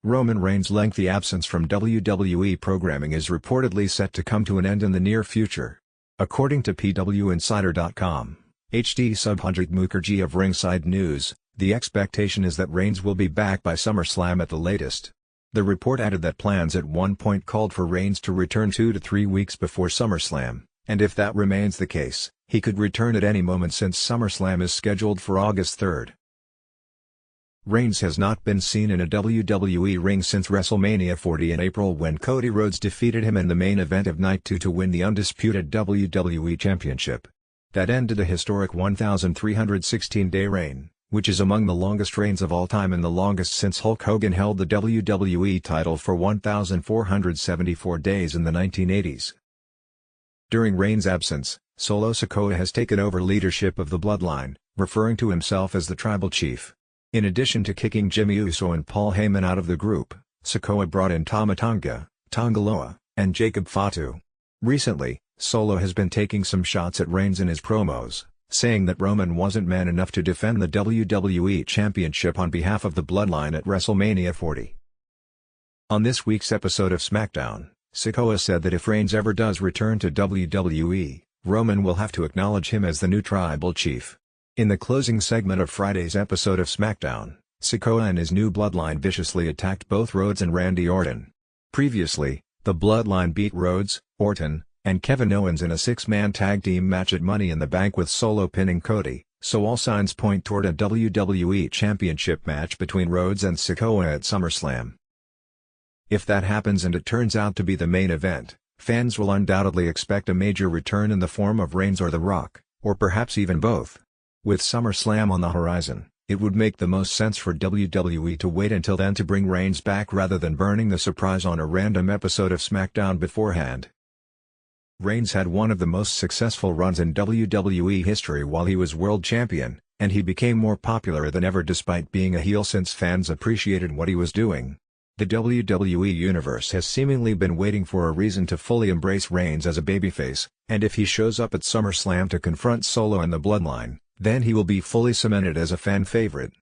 Roman Reigns' lengthy absence from WWE programming is reportedly set to come to an end in the near future. According to PWInsider.com, HD Subhadrit Mukherjee of Ringside News, the expectation is that Reigns will be back by SummerSlam at the latest. The report added that plans at one point called for Reigns to return 2 to 3 weeks before SummerSlam, and if that remains the case, he could return at any moment since SummerSlam is scheduled for August 3. Reigns has not been seen in a WWE ring since WrestleMania 40 in April when Cody Rhodes defeated him in the main event of Night 2 to win the undisputed WWE Championship. That ended a historic 1,316-day reign, which is among the longest reigns of all time and the longest since Hulk Hogan held the WWE title for 1,474 days in the 1980s. During Reigns' absence, Solo Sikoa has taken over leadership of the Bloodline, referring to himself as the Tribal Chief. In addition to kicking Jimmy Uso and Paul Heyman out of the group, Sikoa brought in Tama Tonga, Tonga Loa, and Jacob Fatu. Recently, Solo has been taking some shots at Reigns in his promos, saying that Roman wasn't man enough to defend the WWE Championship on behalf of the Bloodline at WrestleMania 40. On this week's episode of SmackDown, Sikoa said that if Reigns ever does return to WWE, Roman will have to acknowledge him as the new Tribal Chief. In the closing segment of Friday's episode of SmackDown, Sikoa and his new Bloodline viciously attacked both Rhodes and Randy Orton. Previously, the Bloodline beat Rhodes, Orton, and Kevin Owens in a 6-man tag team match at Money in the Bank with Solo pinning Cody, so all signs point toward a WWE Championship match between Rhodes and Sikoa at SummerSlam. If that happens and it turns out to be the main event, fans will undoubtedly expect a major return in the form of Reigns or The Rock, or perhaps even both. With SummerSlam on the horizon, it would make the most sense for WWE to wait until then to bring Reigns back rather than burning the surprise on a random episode of SmackDown beforehand. Reigns had one of the most successful runs in WWE history while he was world champion, and he became more popular than ever despite being a heel since fans appreciated what he was doing. The WWE Universe has seemingly been waiting for a reason to fully embrace Reigns as a babyface, and if he shows up at SummerSlam to confront Solo and the Bloodline, then he will be fully cemented as a fan favorite.